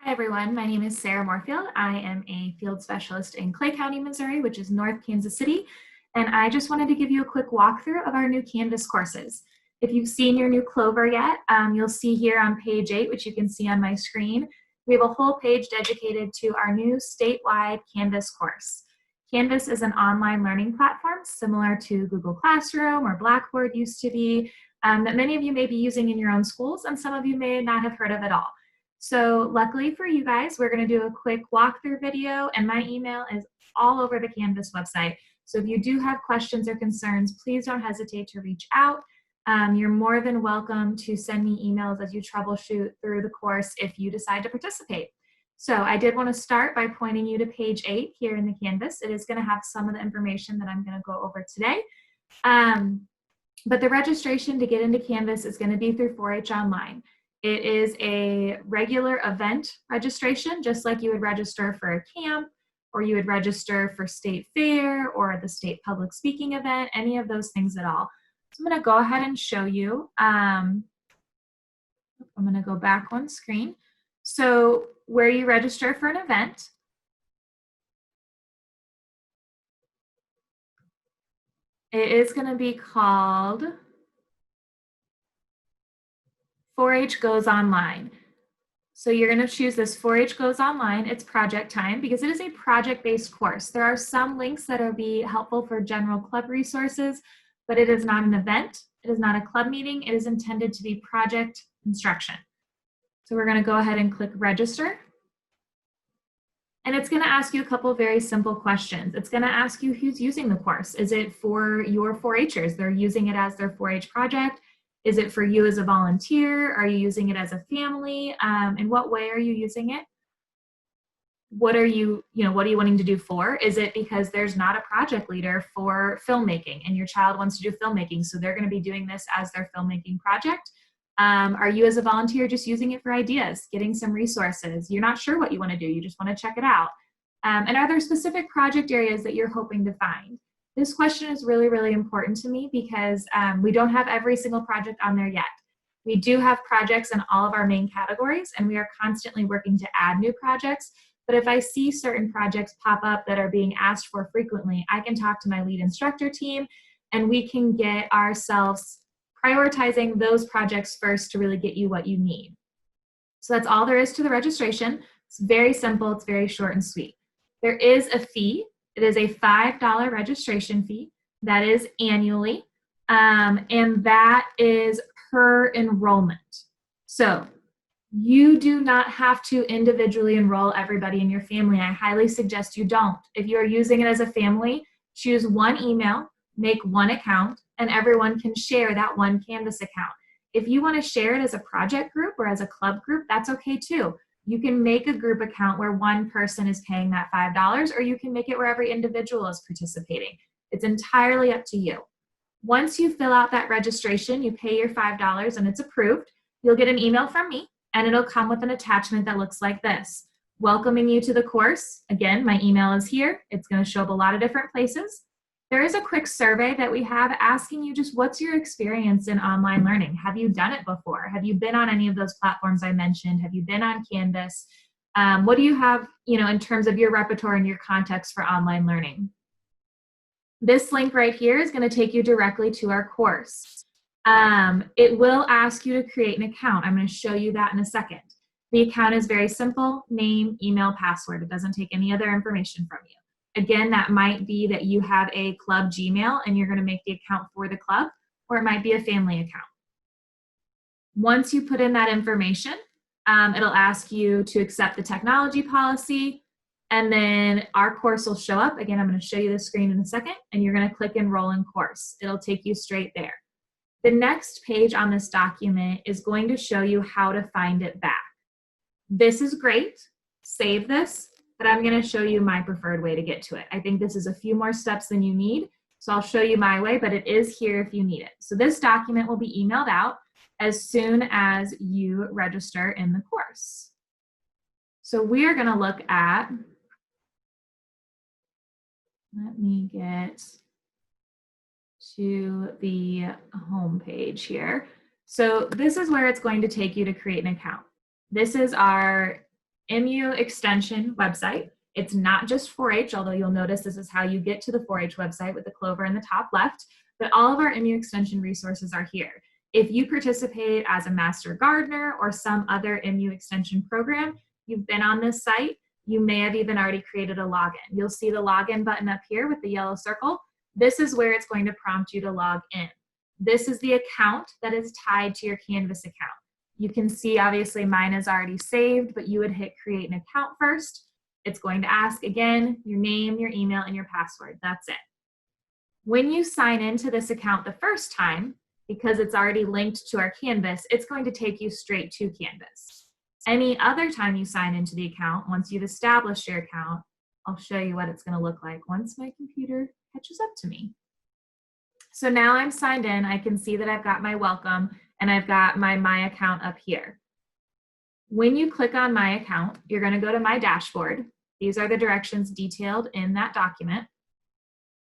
Hi everyone, my name is Sarah Moorfield. I am a field specialist in Clay County, Missouri, which is North Kansas City. And I just wanted to give you a quick walkthrough of our new Canvas courses. If you've seen your new Clover yet, you'll see here on page 8, which you can see on my screen, we have a whole page dedicated to our new statewide Canvas course. Canvas is an online learning platform similar to Google Classroom or Blackboard used to be, that many of you may be using in your own schools, and some of you may not have heard of it all. So luckily for you guys, we're going to do a quick walkthrough video, and my email is all over the Canvas website. So if you do have questions or concerns, please don't hesitate to reach out. You're more than welcome to send me emails as you troubleshoot through the course if you decide to participate. So I did want to start by pointing you to page 8 here in the Canvas. It is going to have some of the information that I'm going to go over today. But the registration to get into Canvas is going to be through 4-H Online. It is a regular event registration, just like you would register for a camp, or you would register for state fair or the state public speaking event, any of those things at all. So I'm going to go ahead and show you. I'm going to go back one screen. So where you register for an event, it is going to be called 4-H Goes Online. So you're going to choose this 4-H Goes Online. It's project time because it is a project-based course. There are some links that will be helpful for general club resources, but it is not an event. It is not a club meeting. It is intended to be project instruction. So we're going to go ahead and click register. And it's going to ask you a couple very simple questions. It's going to ask you who's using the course. Is it for your 4-Hers? They're using it as their 4-H project. Is it for you as a volunteer? Are you using it as a family? In what way are you using it? What are you wanting to do for? Is it because there's not a project leader for filmmaking and your child wants to do filmmaking, so they're going to be doing this as their filmmaking project? Are you as a volunteer just using it for ideas, getting some resources? You're not sure what you want to do, you just want to check it out. And are there specific project areas that you're hoping to find? This question is really, really important to me because we don't have every single project on there yet. We do have projects in all of our main categories, and we are constantly working to add new projects. But if I see certain projects pop up that are being asked for frequently, I can talk to my lead instructor team, and we can get ourselves prioritizing those projects first to really get you what you need. So that's all there is to the registration. It's very simple. It's very short and sweet. There is a fee. It is a $5 registration fee. That is annually, and that is per enrollment. So you do not have to individually enroll everybody in your family. I highly suggest you don't. If you are using it as a family, choose one email, make one account, and everyone can share that one Canvas account. If you want to share it as a project group or as a club group, that's okay too. You can make a group account where one person is paying that $5, or you can make it where every individual is participating. It's entirely up to you. Once you fill out that registration, you pay your $5 and it's approved, you'll get an email from me, and it'll come with an attachment that looks like this, welcoming you to the course. Again, my email is here. It's going to show up a lot of different places. There is a quick survey that we have asking you just what's your experience in online learning? Have you done it before? Have you been on any of those platforms I mentioned? Have you been on Canvas? What do you have, in terms of your repertoire and your context for online learning? This link right here is going to take you directly to our course. It will ask you to create an account. I'm going to show you that in a second. The account is very simple: name, email, password. It doesn't take any other information from you. Again, that might be that you have a club Gmail and you're going to make the account for the club, or it might be a family account. Once you put in that information, it'll ask you to accept the technology policy, and then our course will show up. Again, I'm going to show you the screen in a second, and you're going to click Enroll in Course. It'll take you straight there. The next page on this document is going to show you how to find it back. This is great. Save this. But I'm going to show you my preferred way to get to it. I think this is a few more steps than you need, so I'll show you my way, but it is here if you need it. So this document will be emailed out as soon as you register in the course. So we are going to look at, let me get to the home page here. So this is where it's going to take you to create an account. This is our MU Extension website. It's not just 4-H, although you'll notice this is how you get to the 4-H website with the clover in the top left, but all of our MU Extension resources are here. If you participate as a Master Gardener or some other MU Extension program, you've been on this site, you may have even already created a login. You'll see the login button up here with the yellow circle. This is where it's going to prompt you to log in. This is the account that is tied to your Canvas account. You can see obviously mine is already saved, but you would hit create an account first. It's going to ask again, your name, your email, and your password. That's it. When you sign into this account the first time, because it's already linked to our Canvas, it's going to take you straight to Canvas. Any other time you sign into the account, once you've established your account, I'll show you what it's going to look like once my computer catches up to me. So now I'm signed in, I can see that I've got my welcome and I've got my account up here. When you click on my account, you're going to go to my dashboard. These are the directions detailed in that document.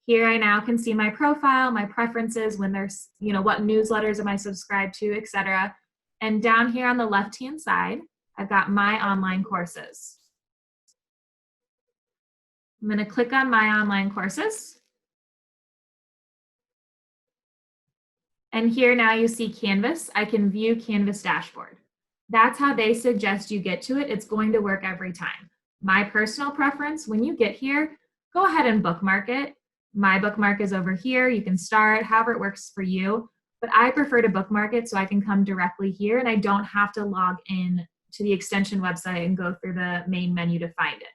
Here I now can see my profile, my preferences, when there's, what newsletters am I subscribed to, etc. And down here on the left-hand side, I've got my online courses. I'm going to click on my online courses. And here now you see Canvas. I can view Canvas dashboard. That's how they suggest you get to it. It's going to work every time. My personal preference, when you get here, go ahead and bookmark it. My bookmark is over here. You can start however it works for you, but I prefer to bookmark it so I can come directly here and I don't have to log in to the extension website and go through the main menu to find it.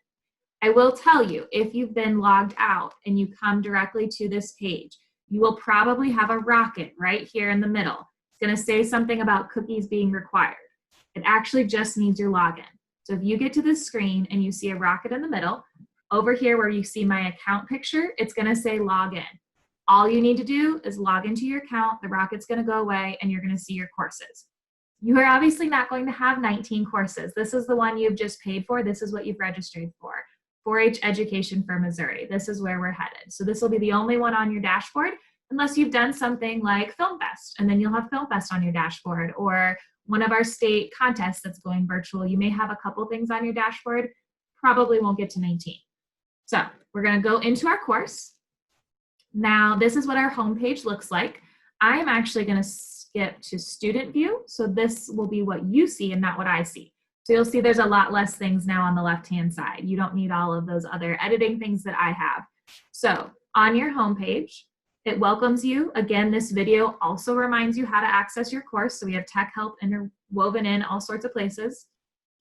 I will tell you, if you've been logged out and you come directly to this page, you will probably have a rocket right here in the middle. It's going to say something about cookies being required. It actually just needs your login. So if you get to this screen and you see a rocket in the middle, over here where you see my account picture, it's going to say login. All you need to do is log into your account, the rocket's going to go away, and you're going to see your courses. You are obviously not going to have 19 courses. This is the one you've just paid for. This is what you've registered for. 4-H Education for Missouri. This is where we're headed. So this will be the only one on your dashboard, unless you've done something like Film Fest, and then you'll have Film Fest on your dashboard, or one of our state contests that's going virtual. You may have a couple things on your dashboard, probably won't get to 19. So we're going to go into our course. Now, this is what our homepage looks like. I'm actually going to skip to student view. So this will be what you see and not what I see. So you'll see there's a lot less things now on the left-hand side. You don't need all of those other editing things that I have. So on your homepage, it welcomes you. Again, this video also reminds you how to access your course. So we have tech help interwoven in all sorts of places.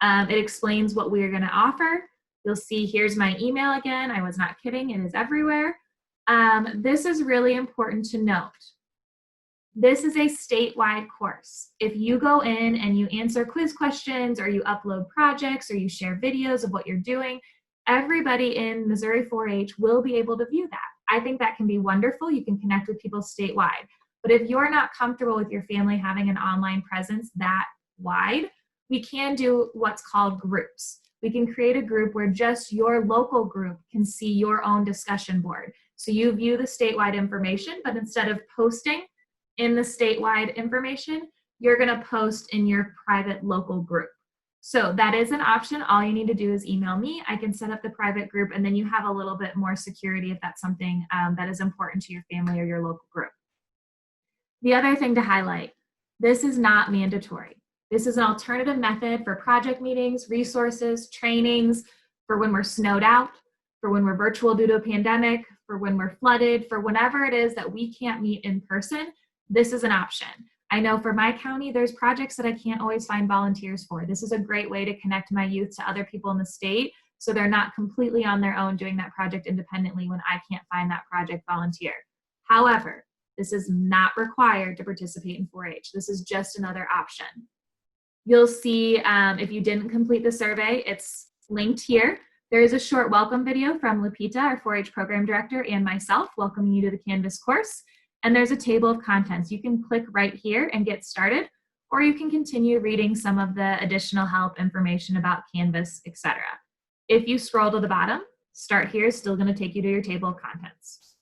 It explains what we are going to offer. You'll see here's my email again. I was not kidding. It is everywhere. This is really important to note. This is a statewide course. If you go in and you answer quiz questions or you upload projects or you share videos of what you're doing, everybody in Missouri 4-H will be able to view that. I think that can be wonderful. You can connect with people statewide. But if you're not comfortable with your family having an online presence that wide, we can do what's called groups. We can create a group where just your local group can see your own discussion board. So you view the statewide information, but instead of posting in the statewide information, you're going to post in your private local group. So that is an option. All you need to do is email me. I can set up the private group, and then you have a little bit more security if that's something that is important to your family or your local group. The other thing to highlight, this is not mandatory. This is an alternative method for project meetings, resources, trainings, for when we're snowed out, for when we're virtual due to a pandemic, for when we're flooded, for whenever it is that we can't meet in person. This is an option. I know for my county, there's projects that I can't always find volunteers for. This is a great way to connect my youth to other people in the state so they're not completely on their own doing that project independently when I can't find that project volunteer. However, this is not required to participate in 4-H. This is just another option. You'll see if you didn't complete the survey, it's linked here. There is a short welcome video from Lupita, our 4-H program director, and myself welcoming you to the Canvas course. And there's a table of contents. You can click right here and get started, or you can continue reading some of the additional help information about Canvas, etc. If you scroll to the bottom, start here is still going to take you to your table of contents.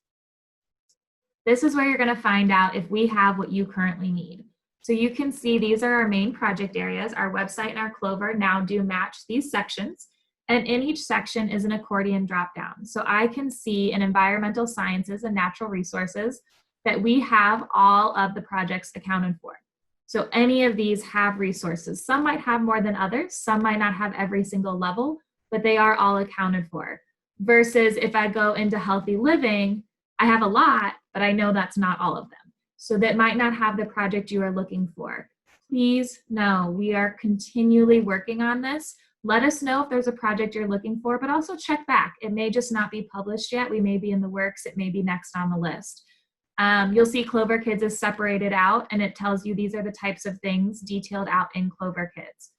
This is where you're going to find out if we have what you currently need. So you can see these are our main project areas. Our website and our Clover now do match these sections. And in each section is an accordion dropdown. So I can see in environmental sciences and natural resources that we have all of the projects accounted for. So any of these have resources. Some might have more than others. Some might not have every single level, but they are all accounted for. Versus if I go into healthy living, I have a lot, but I know that's not all of them. So that might not have the project you are looking for. Please know we are continually working on this. Let us know if there's a project you're looking for, but also check back. It may just not be published yet. We may be in the works. It may be next on the list. You'll see Clover Kids is separated out, and it tells you these are the types of things detailed out in Clover Kids.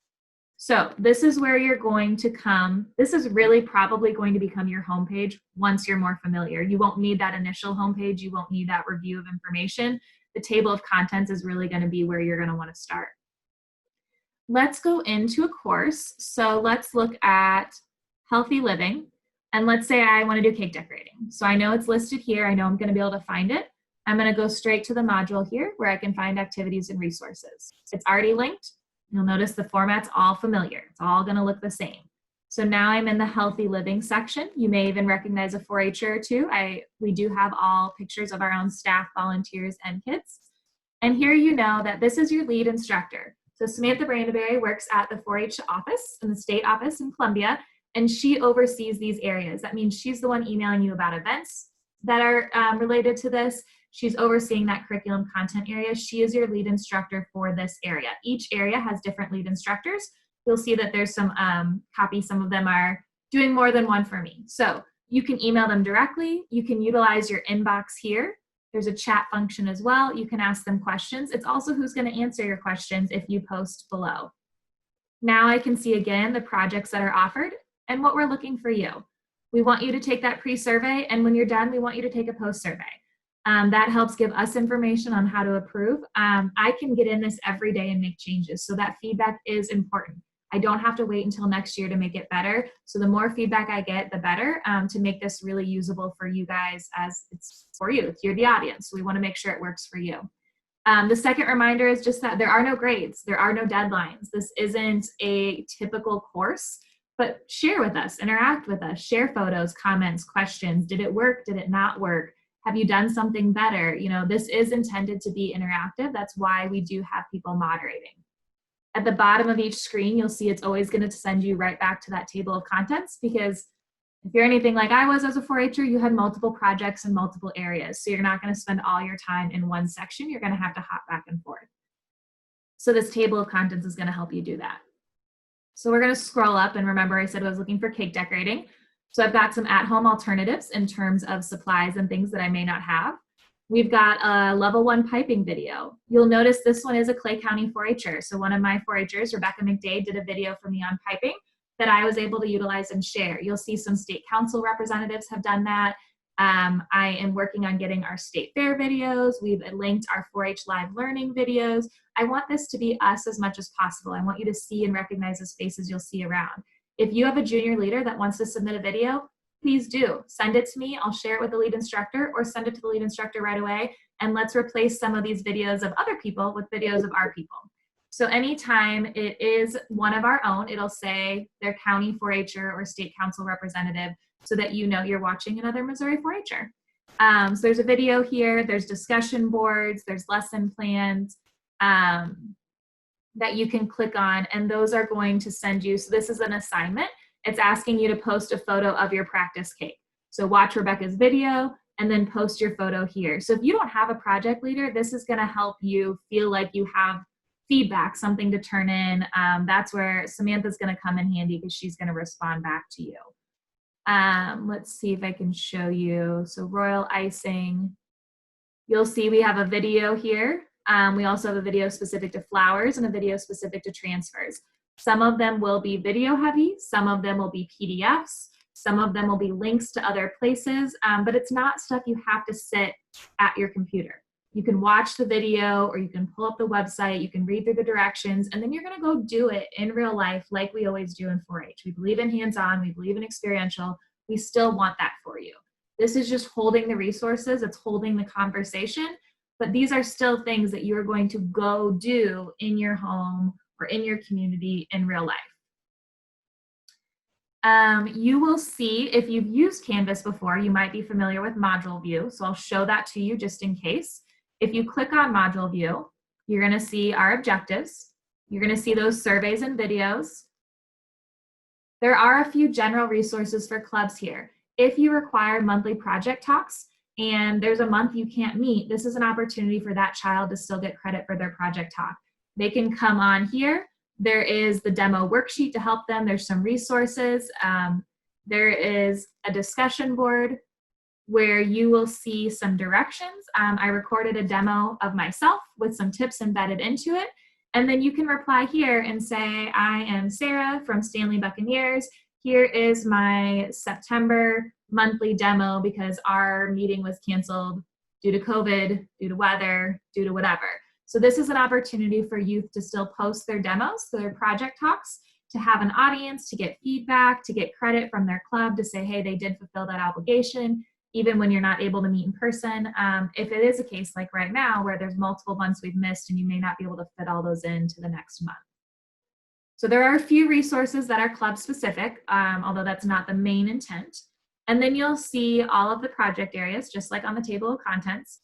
So this is where you're going to come. This is really probably going to become your homepage once you're more familiar. You won't need that initial homepage. You won't need that review of information. The table of contents is really going to be where you're going to want to start. Let's go into a course. So let's look at healthy living. And let's say I want to do cake decorating. So I know it's listed here. I know I'm going to be able to find it. I'm going to go straight to the module here where I can find activities and resources. It's already linked. You'll notice the format's all familiar. It's all going to look the same. So now I'm in the healthy living section. You may even recognize a 4-H'er or two. We do have all pictures of our own staff, volunteers, and kids. And here you know that this is your lead instructor. So Samantha Brandeberry works at the 4-H office in the state office in Columbia, and she oversees these areas. That means she's the one emailing you about events that are related to this. She's overseeing that curriculum content area. She is your lead instructor for this area. Each area has different lead instructors. You'll see that there's some copies. Some of them are doing more than one for me. So you can email them directly. You can utilize your inbox here. There's a chat function as well. You can ask them questions. It's also who's going to answer your questions if you post below. Now I can see again the projects that are offered and what we're looking for you. We want you to take that pre-survey, and when you're done, we want you to take a post-survey. That helps give us information on how to approve. I can get in this every day and make changes, so that feedback is important. I don't have to wait until next year to make it better. So the more feedback I get, the better, to make this really usable for you guys, as it's for you. You're the audience. So we want to make sure it works for you. The second reminder is just that there are no grades. There are no deadlines. This isn't a typical course, but share with us, interact with us, share photos, comments, questions. Did it work? Did it not work? Have you done something better? You know, this is intended to be interactive. That's why we do have people moderating. At the bottom of each screen, you'll see it's always going to send you right back to that table of contents, because if you're anything like I was as a 4-H'er, you had multiple projects in multiple areas. So you're not going to spend all your time in one section. You're going to have to hop back and forth. So this table of contents is going to help you do that. So we're going to scroll up, and remember I said I was looking for cake decorating. So I've got some at-home alternatives in terms of supplies and things that I may not have. We've got a level 1 piping video. You'll notice this one is a Clay County 4-H'er. So one of my 4-H'ers, Rebecca McDade, did a video for me on piping that I was able to utilize and share. You'll see some state council representatives have done that. I am working on getting our state fair videos. We've linked our 4-H live learning videos. I want this to be us as much as possible. I want you to see and recognize the faces you'll see around. If you have a junior leader that wants to submit a video, please do. Send it to me. I'll share it with the lead instructor, or send it to the lead instructor right away. And let's replace some of these videos of other people with videos of our people. So anytime it is one of our own, it'll say their county 4-H'er or state council representative, so that you know you're watching another Missouri 4-H'er. So there's a video here, there's discussion boards, there's lesson plans that you can click on, and those are going to send you, so this is an assignment. It's asking you to post a photo of your practice cake. So watch Rebecca's video and then post your photo here. So if you don't have a project leader, this is gonna help you feel like you have feedback, something to turn in. That's where Samantha's gonna come in handy, because she's gonna respond back to you. Let's see if I can show you. So royal icing, you'll see we have a video here. We also have a video specific to flowers and a video specific to transfers. Some of them will be video heavy, some of them will be PDFs, some of them will be links to other places, but it's not stuff you have to sit at your computer. You can watch the video, or you can pull up the website, you can read through the directions, and then you're gonna go do it in real life like we always do in 4-H. We believe in hands-on, we believe in experiential, we still want that for you. This is just holding the resources, it's holding the conversation, but these are still things that you are going to go do in your home or in your community in real life. You will see, if you've used Canvas before, you might be familiar with module view. So I'll show that to you just in case. If you click on module view, you're going to see our objectives. You're going to see those surveys and videos. There are a few general resources for clubs here. If you require monthly project talks and there's a month you can't meet, this is an opportunity for that child to still get credit for their project talk. They can come on here. There is the demo worksheet to help them. There's some resources. There is a discussion board where you will see some directions. I recorded a demo of myself with some tips embedded into it. And then you can reply here and say, I am Sarah from Stanley Buccaneers. Here is my September monthly demo because our meeting was canceled due to COVID, due to weather, due to whatever. So this is an opportunity for youth to still post their demos, so their project talks, to have an audience, to get feedback, to get credit from their club, to say, hey, they did fulfill that obligation, even when you're not able to meet in person. If it is a case like right now where there's multiple months we've missed and you may not be able to fit all those into the next month. So there are a few resources that are club specific, although that's not the main intent. And then you'll see all of the project areas, just like on the table of contents.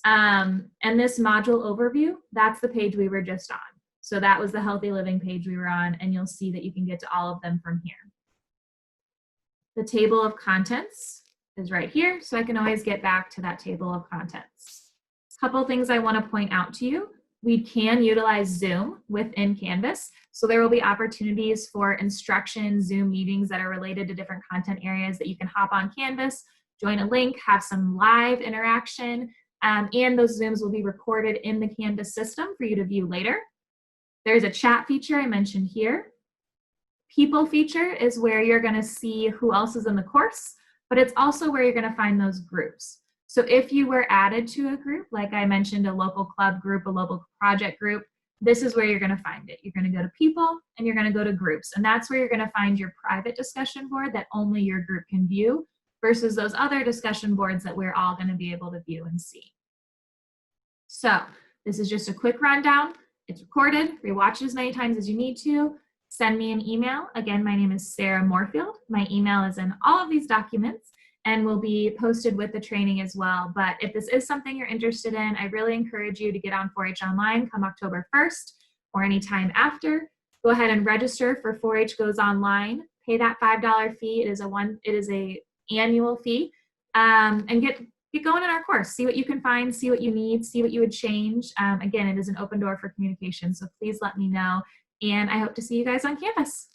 And this module overview, that's the page we were just on. So that was the healthy living page we were on, and you'll see that you can get to all of them from here. The table of contents is right here, so I can always get back to that table of contents. A couple things I want to point out to you. We can utilize Zoom within Canvas, so there will be opportunities for instruction Zoom meetings that are related to different content areas that you can hop on Canvas, join a link, have some live interaction, and those Zooms will be recorded in the Canvas system for you to view later. There's a chat feature I mentioned here. People feature is where you're going to see who else is in the course, but it's also where you're going to find those groups. So if you were added to a group, like I mentioned, a local club group, a local project group, this is where you're going to find it. You're going to go to people and you're going to go to groups. And that's where you're going to find your private discussion board that only your group can view versus those other discussion boards that we're all going to be able to view and see. So this is just a quick rundown. It's recorded. Rewatch it as many times as you need to. Send me an email. Again, my name is Sarah Moorfield. My email is in all of these documents and will be posted with the training as well. But if this is something you're interested in, I really encourage you to get on 4-H Online come October 1st or any time after. Go ahead and register for 4-H Goes Online. Pay that $5 fee. It is a annual fee, and get going in our course. See what you can find, see what you need, see what you would change. Again, it is an open door for communication, so please let me know. And I hope to see you guys on campus.